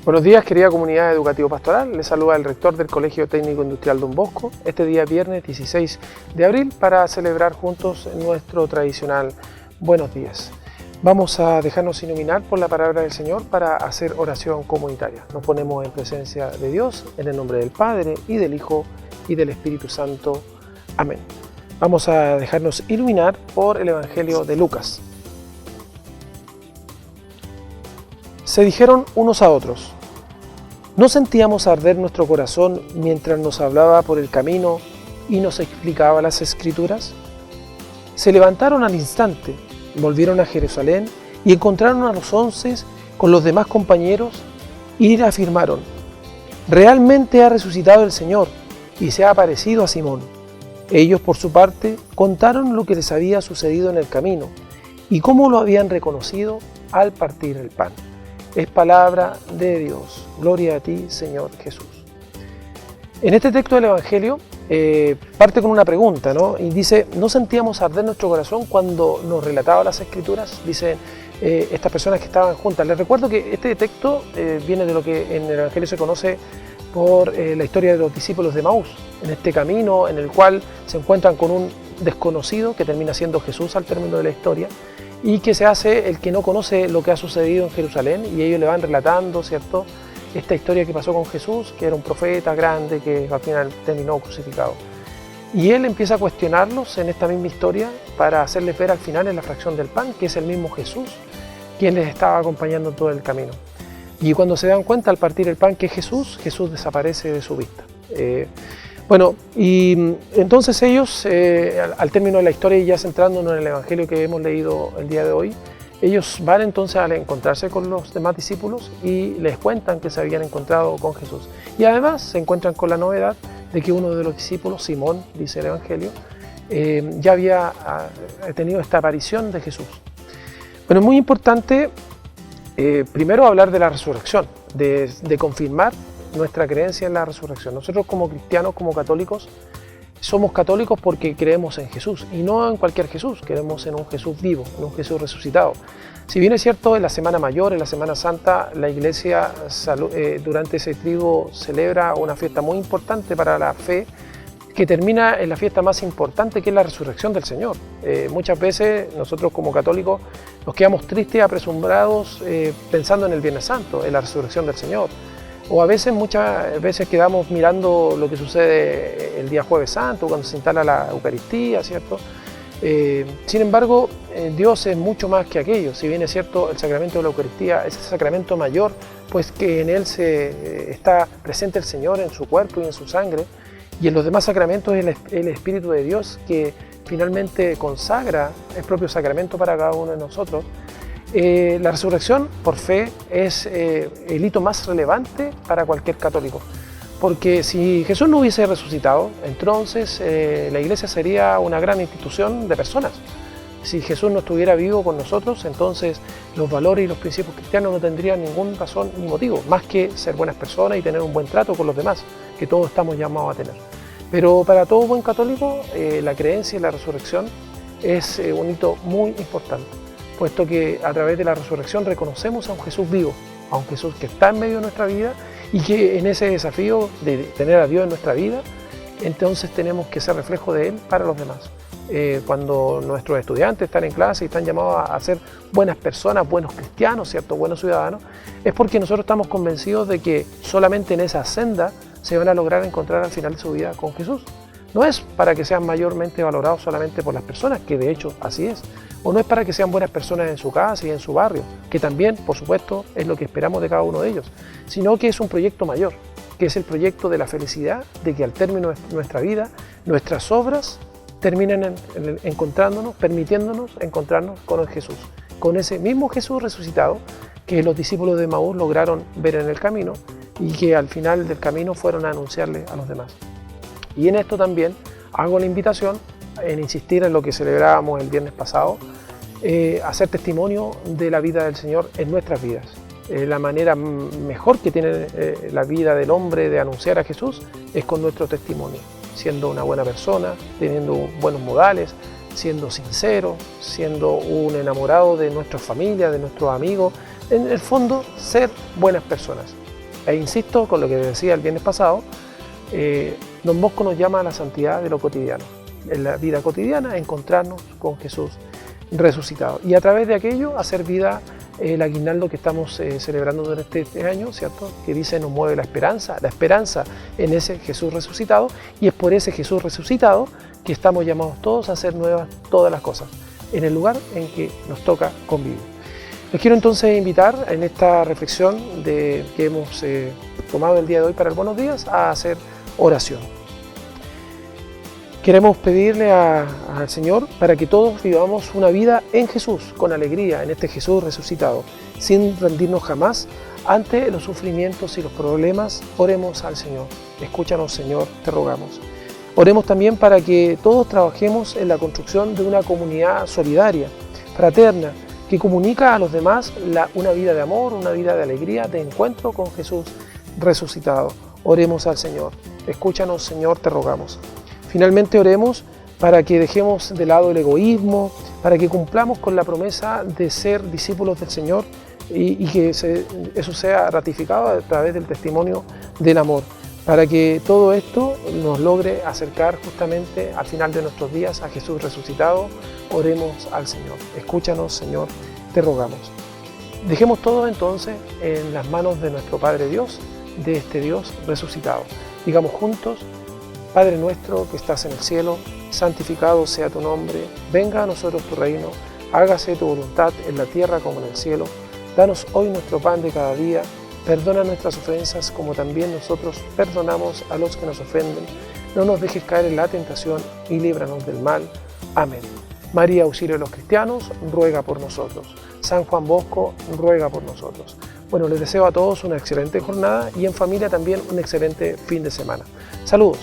Buenos días, querida comunidad educativo-pastoral. Les saluda el rector del Colegio Técnico Industrial Don Bosco, este día viernes 16 de abril, para celebrar juntos nuestro tradicional Buenos Días. Vamos a dejarnos iluminar por la palabra del Señor para hacer oración comunitaria. Nos ponemos en presencia de Dios, en el nombre del Padre, y del Hijo, y del Espíritu Santo. Amén. Vamos a dejarnos iluminar por el Evangelio de Lucas. Se dijeron unos a otros: ¿no sentíamos arder nuestro corazón mientras nos hablaba por el camino y nos explicaba las Escrituras? Se levantaron al instante, volvieron a Jerusalén y encontraron a los 11 con los demás compañeros y le afirmaron: realmente ha resucitado el Señor y se ha aparecido a Simón. Ellos, por su parte, contaron lo que les había sucedido en el camino y cómo lo habían reconocido al partir el pan. Es palabra de Dios. Gloria a ti, Señor Jesús. En este texto del Evangelio parte con una pregunta, ¿no? Y dice: ¿no sentíamos arder nuestro corazón cuando nos relataba las Escrituras? Dicen estas personas que estaban juntas. Les recuerdo que este texto viene de lo que en el Evangelio se conoce por la historia de los discípulos de Emaús, en este camino en el cual se encuentran con un desconocido que termina siendo Jesús al término de la historia, y que se hace el que no conoce lo que ha sucedido en Jerusalén, y ellos le van relatando, ¿cierto?, esta historia que pasó con Jesús, que era un profeta grande que al final terminó crucificado. Y él empieza a cuestionarlos en esta misma historia para hacerles ver al final en la fracción del pan que es el mismo Jesús quien les estaba acompañando todo el camino. Y cuando se dan cuenta al partir el pan que es Jesús, Jesús desaparece de su vista. Y entonces ellos, al término de la historia y ya centrándonos en el Evangelio que hemos leído el día de hoy, ellos van entonces a encontrarse con los demás discípulos y les cuentan que se habían encontrado con Jesús. Y además se encuentran con la novedad de que uno de los discípulos, Simón, dice el Evangelio, ya había tenido esta aparición de Jesús. Bueno, es muy importante primero hablar de la resurrección, de confirmar nuestra creencia en la resurrección. Nosotros como cristianos, como católicos, somos católicos porque creemos en Jesús, y no en cualquier Jesús, creemos en un Jesús vivo, en un Jesús resucitado. Si bien es cierto, en la Semana Mayor, en la Semana Santa, la Iglesia durante ese triduo celebra una fiesta muy importante para la fe, que termina en la fiesta más importante, que es la resurrección del Señor. Muchas veces nosotros como católicos nos quedamos tristes, apresurados, pensando en el Viernes Santo, en la resurrección del Señor. O a veces, muchas veces quedamos mirando lo que sucede el día Jueves Santo, cuando se instala la Eucaristía, ¿cierto? Sin embargo, Dios es mucho más que aquello. Si bien es cierto, el sacramento de la Eucaristía es el sacramento mayor, pues que en él está presente el Señor en su cuerpo y en su sangre, y en los demás sacramentos es el Espíritu de Dios que finalmente consagra el propio sacramento para cada uno de nosotros. La resurrección, por fe, es el hito más relevante para cualquier católico, porque si Jesús no hubiese resucitado, entonces la Iglesia sería una gran institución de personas. Si Jesús no estuviera vivo con nosotros, entonces los valores y los principios cristianos no tendrían ninguna razón ni motivo, más que ser buenas personas y tener un buen trato con los demás, que todos estamos llamados a tener. Pero para todo buen católico, la creencia en la resurrección es un hito muy importante, puesto que a través de la resurrección reconocemos a un Jesús vivo, a un Jesús que está en medio de nuestra vida, y que en ese desafío de tener a Dios en nuestra vida, entonces tenemos que ser reflejo de Él para los demás. Cuando nuestros estudiantes están en clase y están llamados a ser buenas personas, buenos cristianos, ¿cierto?, buenos ciudadanos, es porque nosotros estamos convencidos de que solamente en esa senda se van a lograr encontrar al final de su vida con Jesús. No es para que sean mayormente valorados solamente por las personas, que de hecho así es, o no es para que sean buenas personas en su casa y en su barrio, que también, por supuesto, es lo que esperamos de cada uno de ellos, sino que es un proyecto mayor, que es el proyecto de la felicidad, de que al término de nuestra vida, nuestras obras terminen encontrándonos, permitiéndonos encontrarnos con el Jesús, con ese mismo Jesús resucitado que los discípulos de Emaús lograron ver en el camino y que al final del camino fueron a anunciarle a los demás. Y en esto también hago la invitación en insistir en lo que celebrábamos el viernes pasado, hacer testimonio de la vida del Señor en nuestras vidas. La manera mejor que tiene la vida del hombre de anunciar a Jesús es con nuestro testimonio, siendo una buena persona, teniendo buenos modales, siendo sincero, siendo un enamorado de nuestra familia, de nuestros amigos. En el fondo, ser buenas personas. E insisto con lo que decía el viernes pasado, Don Bosco nos llama a la santidad de lo cotidiano. En la vida cotidiana, encontrarnos con Jesús resucitado. Y a través de aquello, hacer vida el aguinaldo que estamos celebrando durante este año, ¿cierto? Que dice, nos mueve la esperanza en ese Jesús resucitado. Y es por ese Jesús resucitado que estamos llamados todos a hacer nuevas todas las cosas, en el lugar en que nos toca convivir. Les quiero entonces invitar en esta reflexión que hemos tomado el día de hoy para el Buenos Días a hacer oración. Queremos pedirle al Señor para que todos vivamos una vida en Jesús, con alegría, en este Jesús resucitado, sin rendirnos jamás ante los sufrimientos y los problemas. Oremos al Señor. Escúchanos, Señor, te rogamos. Oremos también para que todos trabajemos en la construcción de una comunidad solidaria, fraterna, que comunica a los demás una vida de amor, una vida de alegría, de encuentro con Jesús resucitado. Oremos al Señor. Escúchanos, Señor, te rogamos. Finalmente oremos para que dejemos de lado el egoísmo, para que cumplamos con la promesa de ser discípulos del Señor y que eso sea ratificado a través del testimonio del amor, para que todo esto nos logre acercar justamente al final de nuestros días a Jesús resucitado. Oremos al Señor. Escúchanos, Señor, te rogamos. Dejemos todo entonces en las manos de nuestro Padre Dios, de este Dios resucitado. Digamos juntos: Padre nuestro que estás en el cielo, santificado sea tu nombre, venga a nosotros tu reino, hágase tu voluntad en la tierra como en el cielo. Danos hoy nuestro pan de cada día, perdona nuestras ofensas como también nosotros perdonamos a los que nos ofenden. No nos dejes caer en la tentación y líbranos del mal. Amén. María, auxilio de los cristianos, ruega por nosotros. San Juan Bosco, ruega por nosotros. Bueno, les deseo a todos una excelente jornada y en familia también un excelente fin de semana. Saludos.